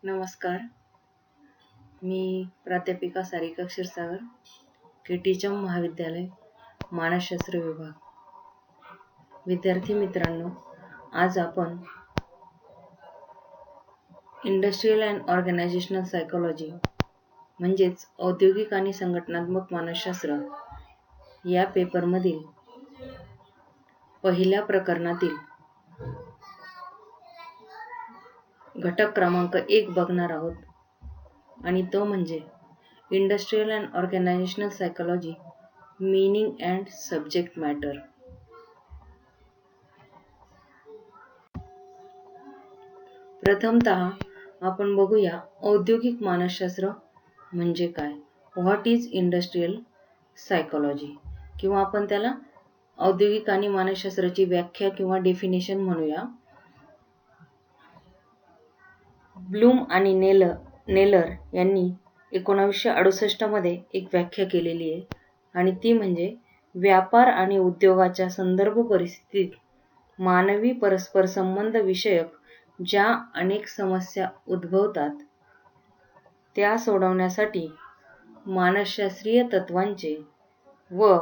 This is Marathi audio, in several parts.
नमस्कार. मी प्राध्यापिका सारिका क्षीरसागर, KTHM महाविद्यालय, मानसशास्त्र विभाग. विद्यार्थी मित्रांनो, आज आपण इंडस्ट्रियल अँड ऑर्गनायझेशनल सायकोलॉजी म्हणजेच औद्योगिक आणि संघटनात्मक मानसशास्त्र या पेपरमधील पहिल्या प्रकरणातील घटक क्रमांक 1 बघणार आहोत आणि तो म्हणजे industrial and organisational psychology meaning and subject matter. प्रथमतः आपण बघूया औद्योगिक मानसशास्त्र म्हणजे काय. व्हॉट इज इंडस्ट्रियल सायकोलॉजी, किंवा आपण त्याला औद्योगिक आणि मानसशास्त्राची व्याख्या किंवा डेफिनेशन म्हणूया. ब्लूम आणि नेलर यांनी 1968 मध्ये एक व्याख्या केलेली आहे आणि ती म्हणजे व्यापार आणि उद्योगाच्या संदर्भ परिस्थितीत मानवी परस्पर संबंध विषयक ज्या अनेक समस्या उद्भवतात त्या सोडवण्यासाठी मानसशास्त्रीय तत्त्वांचे व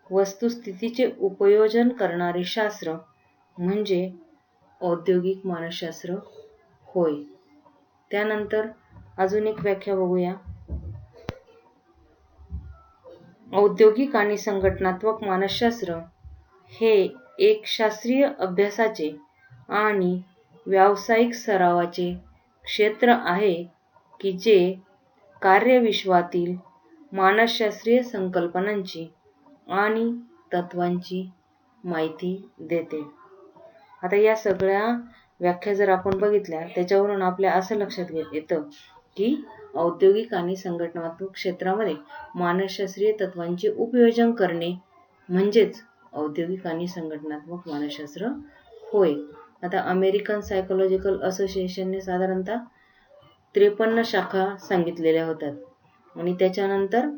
वस्तुस्थितीचे उपयोजन करणारे शास्त्र म्हणजे औद्योगिक मानसशास्त्र होय. त्यानंतर अजून एक व्याख्या बघूया. औद्योगिक आणि संघटनात्मक मानसशास्त्र हे एक शास्त्रीय अभ्यासाचे आणि व्यावसायिक सरावाचे क्षेत्र आहे की जे कार्यविश्वातील मानसशास्त्रीय संकल्पनांची आणि तत्त्वांची माहिती देते. आता या सगळ्या व्याख्या जर आपण बघितल्या त्याच्यावरून आपल्या असं लक्षात येतं की औद्योगिक आणि संघटनात्मक क्षेत्रामध्ये मानसशास्त्रीय तत्त्वांचे उपयोजन करणे म्हणजेच औद्योगिक आणि संघटनात्मक मानसशास्त्र होय. आता अमेरिकन सायकोलॉजिकल असोसिएशनने साधारणतः 53 शाखा सांगितलेल्या होत्यात आणि त्याच्यानंतर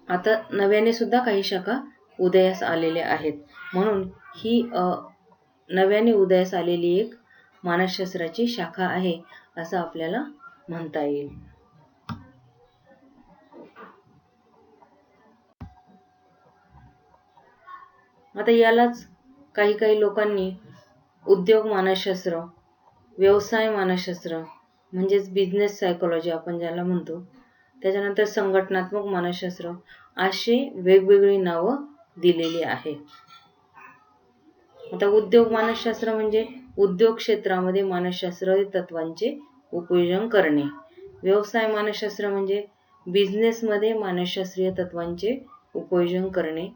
आता नव्याने सुद्धा काही शाखा उदयास आलेल्या आहेत. म्हणून ही नव्याने उदयास आलेली एक मानसशास्त्राची शाखा आहे असं आपल्याला म्हणता येईल. आता यालाच काही लोकांनी उद्योग मानसशास्त्र, व्यवसाय मानसशास्त्र म्हणजेच बिझनेस सायकोलॉजी आपण ज्याला म्हणतो, त्याच्यानंतर संघटनात्मक मानसशास्त्र अशी वेगवेगळी नावं दिलेली आहेत. आता उद्योग मानसशास्त्र म्हणजे उद्योग क्षेत्रामध्ये मानसशास्त्रीय तत्त्वांचे उपयोजन करणे. व्यवसाय मानसशास्त्र म्हणजे बिझनेसमध्ये मानसशास्त्रीय तत्त्वांचे उपयोजन करणे.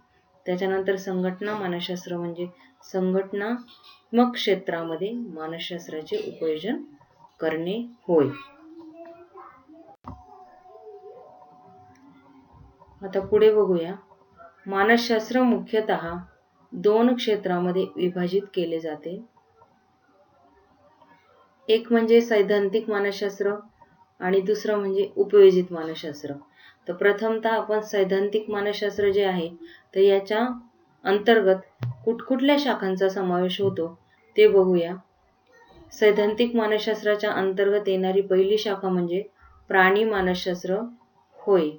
त्याच्यानंतर संघटना मानसशास्त्र म्हणजे संघटनात्मक क्षेत्रामध्ये मानसशास्त्राचे उपयोजन करणे होय. आता पुढे बघूया. मानसशास्त्र मुख्यतः 2 क्षेत्रामध्ये विभाजित केले जाते. एक म्हणजे सैद्धांतिक मानसशास्त्र आणि दुसरं म्हणजे उपयोजित मानसशास्त्र. तर प्रथमतः आपण सैद्धांतिक मानसशास्त्र जे आहे तर याच्या अंतर्गत कुठकुठल्या शाखांचा समावेश होतो ते बघूया. सैद्धांतिक मानसशास्त्राच्या अंतर्गत येणारी पहिली शाखा म्हणजे प्राणी मानसशास्त्र होय.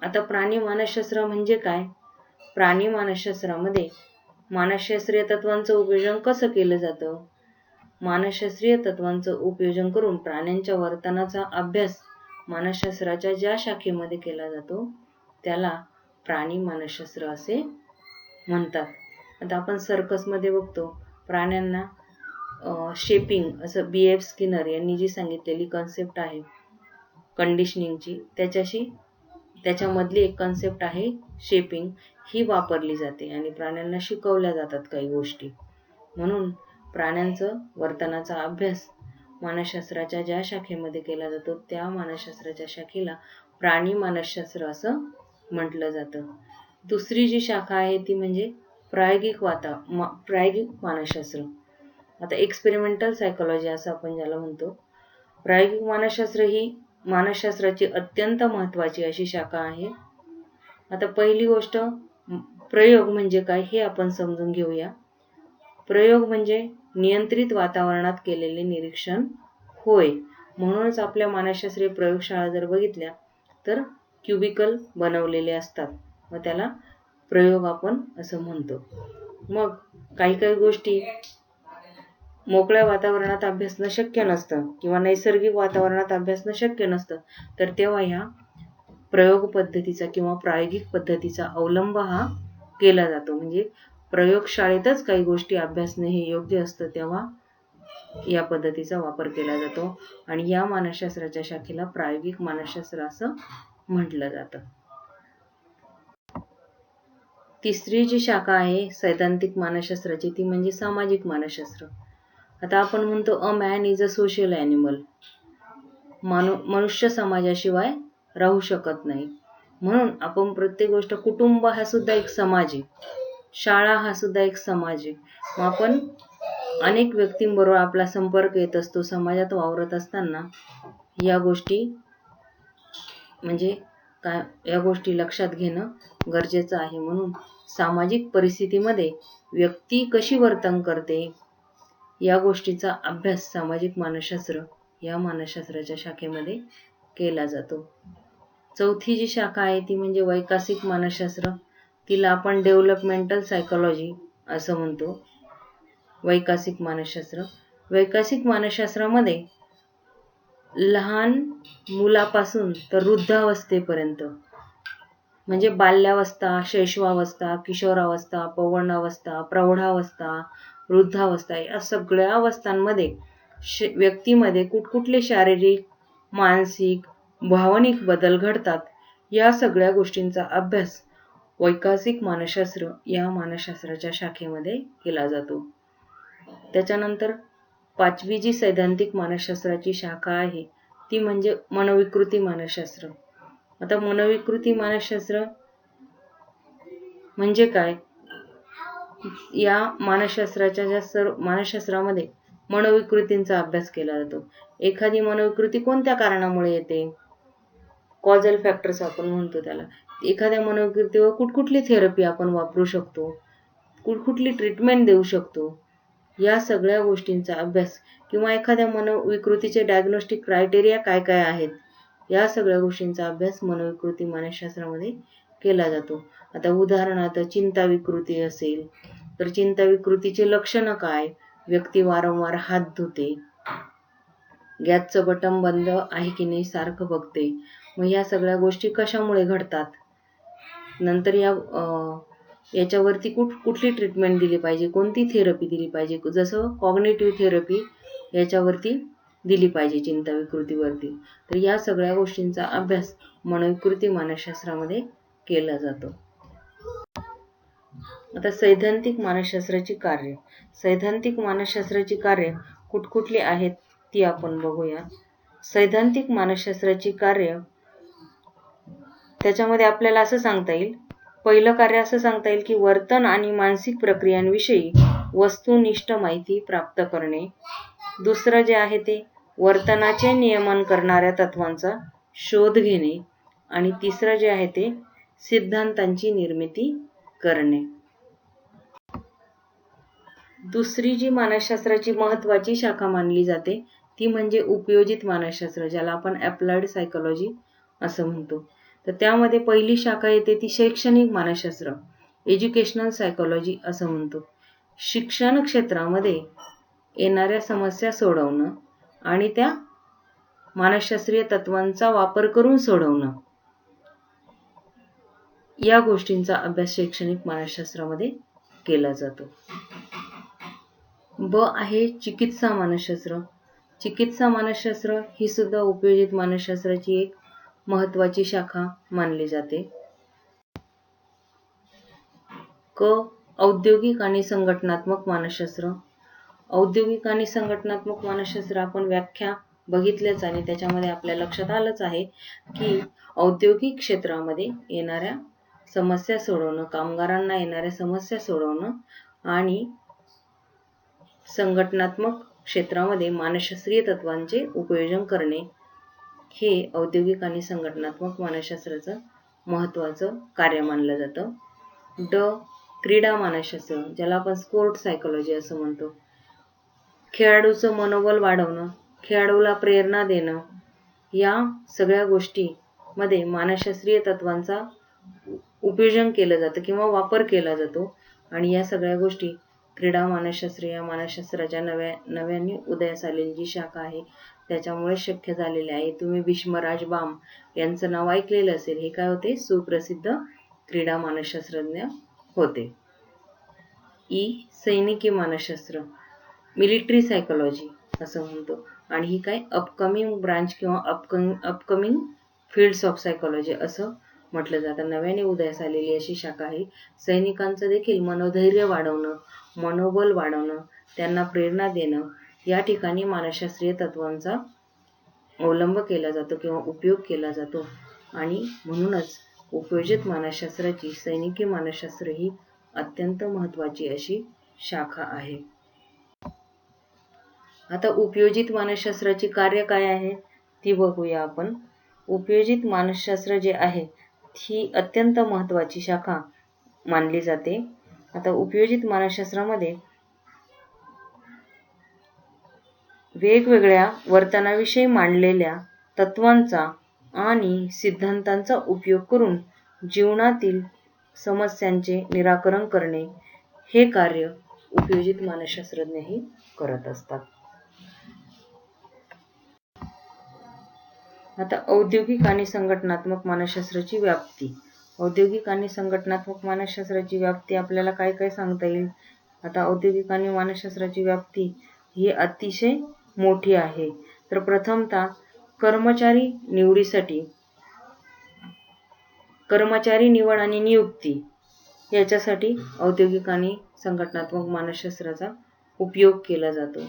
आता प्राणी मानसशास्त्र म्हणजे काय? प्राणी मानसशास्त्रामध्ये मानसशास्त्रीय तत्त्वांचं उपयोजन कसं केलं जातं? मानसशास्त्रीय तत्त्वांचं उपयोजन करून प्राण्यांच्या वर्तनाचा अभ्यास मानसशास्त्राच्या ज्या शाखेमध्ये केला जातो त्याला प्राणी मानसशास्त्र असे म्हणतात. आता आपण सर्कसमध्ये बघतो प्राण्यांना शेपिंग असं BF स्किनर यांनी जी सांगितलेली कन्सेप्ट आहे कंडिशनिंगची, त्याच्यामधली एक कन्सेप्ट आहे शेपिंग, ही वापरली जाते आणि प्राण्यांना शिकवल्या जातात काही गोष्टी. म्हणून प्राण्यांचं वर्तनाचा अभ्यास मानसशास्त्राच्या ज्या शाखेमध्ये केला जातो त्या मानसशास्त्राच्या शाखेला प्राणी मानसशास्त्र असं म्हटलं जातं. दुसरी जी शाखा आहे ती म्हणजे प्रायोगिक मानसशास्त्र. आता एक्सपेरिमेंटल सायकोलॉजी असं आपण ज्याला म्हणतो. प्रायोगिक मानसशास्त्र ही मानसशास्त्राची अत्यंत महत्त्वाची अशी शाखा आहे. आता पहिली गोष्ट प्रयोग म्हणजे काय हे आपण समजून घेऊया. प्रयोग म्हणजे नियंत्रित वातावरणात केलेले निरीक्षण होय. म्हणूनच आपल्या मानसशास्त्रीय प्रयोगशाळा जर बघितल्या तर क्युबिकल बनवलेले असतात व त्याला प्रयोग आपण असं म्हणतो. मग काही गोष्टी मोकळ्या वातावरणात अभ्यासणं शक्य नसतं किंवा नैसर्गिक वातावरणात अभ्यासणं शक्य नसतं, तर तेव्हा ह्या प्रयोग पद्धतीचा किंवा प्रायोगिक पद्धतीचा अवलंब हा केला जातो. म्हणजे प्रयोगशाळेतच काही गोष्टी अभ्यासणे हे योग्य असतं, तेव्हा या पद्धतीचा वापर केला जातो आणि या मानसशास्त्राच्या शाखेला प्रायोगिक मानसशास्त्र असं म्हटलं जातं. तिसरी जी शाखा आहे सैद्धांतिक मानसशास्त्राची ती म्हणजे सामाजिक मानसशास्त्र. आता आपण म्हणतो a man is a social animal. मनुष्य समाजाशिवाय राहू शकत नाही. म्हणून आपण प्रत्येक गोष्ट, कुटुंब हा सुद्धा एक समाज आहे, शाळा हा सुद्धा एक समाज आहे. मग आपण अनेक व्यक्तींबरोबर आपला संपर्क येत असतो. समाजात वावरत असताना या गोष्टी म्हणजे काय, या गोष्टी लक्षात घेणं गरजेचं आहे. म्हणून सामाजिक परिस्थितीमध्ये व्यक्ती कशी वर्तन करते या गोष्टीचा अभ्यास सामाजिक मानसशास्त्र या मानसशास्त्राच्या शाखेमध्ये केला जातो. चौथी जी शाखा आहे ती म्हणजे वैकसिक मानसशास्त्र. तिला आपण डेव्हलपमेंटल सायकोलॉजी असं म्हणतो. वैकसिक मानसशास्त्र. वैकसिक मानसशास्त्रामध्ये लहान मुलापासून तर वृद्धावस्थेपर्यंत म्हणजे बाल्यावस्था, शैशवावस्था, किशोरावस्था, पौगंडावस्था, प्रौढावस्था, वृद्धावस्था या सगळ्या अवस्थांमध्ये व्यक्तीमध्ये कुठकुठले शारीरिक, मानसिक, भावनिक बदल घडतात या सगळ्या गोष्टींचा अभ्यास वैकसिक मानसशास्त्र या मानसशास्त्राच्या शाखेमध्ये केला जातो. त्याच्यानंतर पाचवी जी सैद्धांतिक मानसशास्त्राची शाखा आहे ती म्हणजे मनोविकृती मानसशास्त्र. आता मनोविकृती मानसशास्त्र म्हणजे काय, या मानसशास्त्रामध्ये मनोविकृतींचा अभ्यास केला जातो. एखादी मनोविकृती कोणत्या कारणामुळे येते, कॉजल फॅक्टर्स आपण म्हणतो त्याला. एखाद्या मनोविकृतीवर कुठकुठली थेरपी आपण वापरू शकतो, कुठकुठली ट्रीटमेंट देऊ शकतो, या सगळ्या गोष्टींचा अभ्यास किंवा एखाद्या मनोविकृतीचे डायग्नोस्टिक क्रायटेरिया काय काय आहेत या सगळ्या गोष्टींचा अभ्यास मनोविकृती मानसशास्त्रामध्ये केला जातो. आता उदाहरणार्थ चिंता विकृती असेल तर चिंता विकृतीचे लक्षणं काय, व्यक्ती वारंवार हात धुते, गॅसचं बटन बंद आहे की नाही सारखं बघते. मग या सगळ्या गोष्टी कशामुळे घडतात, नंतर याच्यावरती कुठली ट्रीटमेंट दिली पाहिजे, कोणती थेरपी दिली पाहिजे, जसं कॉग्निटिव्ह थेरपी याच्यावरती दिली पाहिजे चिंता विकृतीवरती. तर या सगळ्या गोष्टींचा अभ्यास मनोविकृती मानसशास्त्रामध्ये केला जातो. आता सैद्धांतिक मानसशास्त्राची कार्य. सैद्धांतिक मानसशास्त्राची कार्य कुठकुठली आहेत ती आपण बघूया. सैद्धांतिक मानसशास्त्राची कार्य, त्याच्यामध्ये आपल्याला असं सांगता येईल, पहिलं कार्य असं सांगता येईल की वर्तन आणि मानसिक प्रक्रियांविषयी वस्तुनिष्ठ माहिती प्राप्त करणे. दुसरं जे आहे ते वर्तनाचे नियमन करणाऱ्या तत्वांचा शोध घेणे. आणि तिसरं जे आहे ते सिद्धांतांची निर्मिती करणे. दुसरी जी मानसशास्त्राची महत्त्वाची शाखा मानली जाते ती म्हणजे उपयोजित मानसशास्त्र, ज्याला आपण अप्लाइड सायकोलॉजी असं म्हणतो. तर त्यामध्ये पहिली शाखा येते ती शैक्षणिक मानसशास्त्र, एज्युकेशनल सायकोलॉजी असं म्हणतो. शिक्षण क्षेत्रामध्ये येणाऱ्या समस्या सोडवणं आणि त्या मानसशास्त्रीय तत्वांचा वापर करून सोडवणं या गोष्टींचा अभ्यास शैक्षणिक मानसशास्त्रामध्ये केला जातो. ब आहे चिकित्सा मानसशास्त्र. चिकित्सा मानसशास्त्र ही सुद्धा उपयोजित मानसशास्त्राची एक महत्त्वाची शाखा मानली जाते. क औद्योगिक आणि संघटनात्मक मानसशास्त्र. औद्योगिक आणि संघटनात्मक मानसशास्त्र आपण व्याख्या बघितल्याच आणि त्याच्यामध्ये आपल्या लक्षात आलंच आहे की औद्योगिक क्षेत्रामध्ये येणाऱ्या समस्या सोडवणं, कामगारांना येणाऱ्या समस्या सोडवणं आणि संघटनात्मक क्षेत्रामध्ये मानसशास्त्रीय तत्वांचे उपयोजन करणे हे औद्योगिक आणि संघटनात्मक मानसशास्त्राचं महत्त्वाचं कार्य मानलं जातं. ड क्रीडा मानसशास्त्र, ज्याला आपण स्पोर्ट सायकोलॉजी असं म्हणतो. खेळाडूचं मनोबल वाढवणं, खेळाडूला प्रेरणा देणं, या सगळ्या गोष्टींमध्ये मानसशास्त्रीय तत्वांचा उपयोजन केलं जातं किंवा वापर केला जातो. आणि या सगळ्या गोष्टी क्रीडा मानसशास्त्र या मानसशास्त्राच्या नव्याने उदयास आलेली जी शाखा आहे त्याच्यामुळे शक्य झालेले आहे. तुम्ही भीष्मराज बाम यांचं नाव ऐकलेलं असेल. हे काय होते? सुप्रसिद्ध क्रीडा मानसशास्त्रज्ञ होते. सैनिकी मानसशास्त्र, मिलिटरी सायकोलॉजी असं म्हणतो. आणि ही काय अपकमिंग ब्रांच किंवा अपकमिंग फील्ड्स ऑफ सायकोलॉजी असं म्हटलं जातं. नव्याने उदयास आलेली अशी शाखा आहे. सैनिकांचं देखील मनोधैर्य वाढवणं, मनोबल वाढवणं, त्यांना प्रेरणा देणं, या ठिकाणी मानसशास्त्रीय तत्वांचा अवलंब केला जातो किंवा उपयोग केला जातो. आणि म्हणूनच उपयोजित मानसशास्त्राची सैनिकी मानसशास्त्र ही अत्यंत महत्त्वाची अशी शाखा आहे. आता उपयोजित मानसशास्त्राची कार्य काय आहे ती बघूया आपण. उपयोजित मानसशास्त्र जे आहे ही अत्यंत महत्त्वाची शाखा मानली जाते. आता उपयोजित मानसशास्त्रामध्ये वेगवेगळ्या वर्तनाविषयी मांडलेल्या तत्वांचा आणि सिद्धांतांचा उपयोग करून जीवनातील समस्यांचे निराकरण करणे हे कार्य उपयोजित मानसशास्त्रज्ञही करत असतात. आता औद्योगिक आणि संघटनात्मक मानसशास्त्राची व्याप्ती. औद्योगिक आणि संघटनात्मक मानसशास्त्राची व्याप्ती आपल्याला काय काय सांगता येईल? आता औद्योगिक आणि मानसशास्त्राची व्याप्ती ही अतिशय मोठी आहे. तर प्रथमतः कर्मचारी निवड आणि नियुक्ती याच्यासाठी औद्योगिक आणि संघटनात्मक मानसशास्त्राचा उपयोग केला जातो.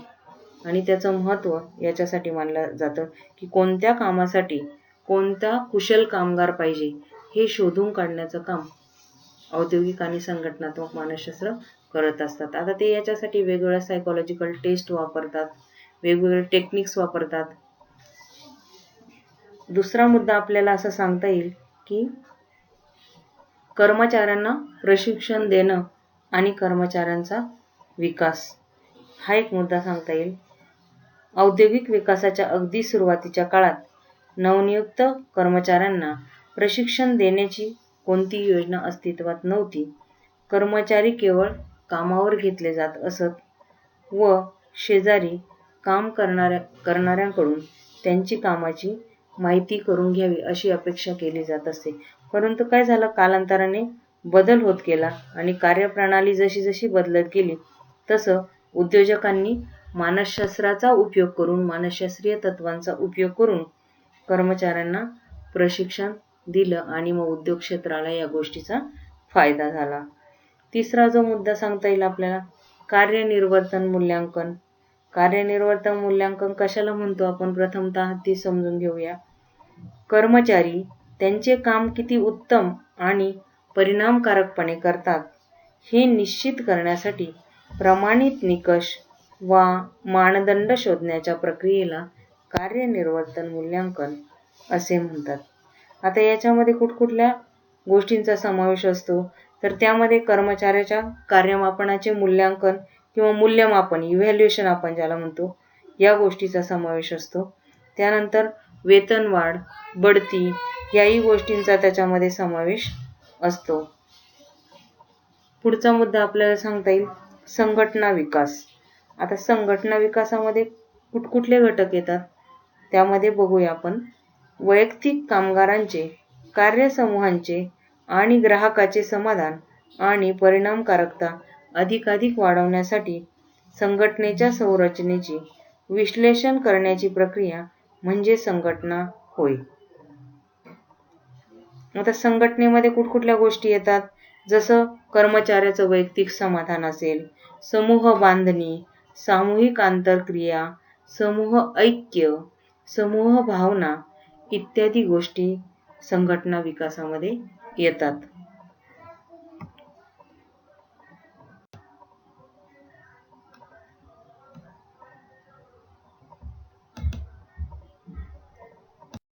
आणि त्याचं महत्त्व याच्यासाठी मानलं जातं की कोणत्या कामासाठी कोणता कुशल कामगार पाहिजे हे शोधून काढण्याचं काम औद्योगिक आणि संघटनात्मक मानसशास्त्र करत असतात. आता ते याच्यासाठी वेगवेगळ्या सायकोलॉजिकल टेस्ट वापरतात, वेगवेगळे टेक्निक्स वापरतात. दुसरा मुद्दा आपल्याला असं सांगता येईल की कर्मचाऱ्यांना प्रशिक्षण देणं आणि कर्मचाऱ्यांचा विकास हा एक मुद्दा सांगता येईल. औद्योगिक विकासाच्या अगदी सुरुवातीच्या काळात नवनियुक्त कर्मचाऱ्यांना प्रशिक्षण देण्याची कोणती योजना अस्तित्वात नव्हती. कर्मचारी केवळ कामावर घेतले जात असत व शेजारी काम करणाऱ्यांकडून त्यांची कामाची माहिती करून घ्यावी अशी अपेक्षा केली जात असे. परंतु काय झालं, कालांतराने बदल होत गेला आणि कार्यप्रणाली जशी जशी बदलत गेली तसं उद्योजकांनी मानसशास्त्राचा उपयोग करून, मानसशास्त्रीय तत्वांचा उपयोग करून कर्मचाऱ्यांना प्रशिक्षण दिलं आणि मग उद्योग क्षेत्राला या गोष्टीचा फायदा झाला. तिसरा जो मुद्दा सांगता येईल आपल्याला, कार्यनिर्वर्तन मूल्यांकन. कार्यनिर्वर्तन मूल्यांकन कशाला म्हणतो आपण प्रथमतः ते समजून घेऊया. कर्मचारी त्यांचे काम किती उत्तम आणि परिणामकारकपणे करतात हे निश्चित करण्यासाठी प्रमाणित निकष वा मानदंड शोधण्याच्या प्रक्रियेला कार्यनिर्वर्तन मूल्यांकन असे म्हणतात. आता याच्यामध्ये कुठकुठल्या गोष्टींचा समावेश असतो तर त्यामध्ये कर्मचाऱ्याच्या कार्यमापनाचे मूल्यांकन किंवा मूल्यमापन, इव्हॅल्युएशन आपण ज्याला म्हणतो, या गोष्टीचा समावेश असतो. त्यानंतर वेतनवाढ, बढती याही गोष्टींचा त्याच्यामध्ये समावेश असतो. पुढचा मुद्दा आपल्याला सांगता येईल संघटना विकास. आता संघटना विकासामध्ये कुठकुठले घटक येतात त्यामध्ये बघूया आपण. वैयक्तिक कामगारांचे, कार्यसमूहांचे आणि ग्राहकाचे समाधान आणि परिणामकारकता अधिकाधिक वाढवण्यासाठी संघटनेच्या संरचनेचे विश्लेषण करण्याची प्रक्रिया म्हणजे संघटना होय. आता संघटनेमध्ये कुठकुठल्या गोष्टी येतात, जसं कर्मचाऱ्याचं वैयक्तिक समाधान असेल, समूह बांधणी, सामूहिक आंतरक्रिया, समूह ऐक्य, समूह भावना इत्यादी गोष्टी संघटना विकासामध्ये येतात.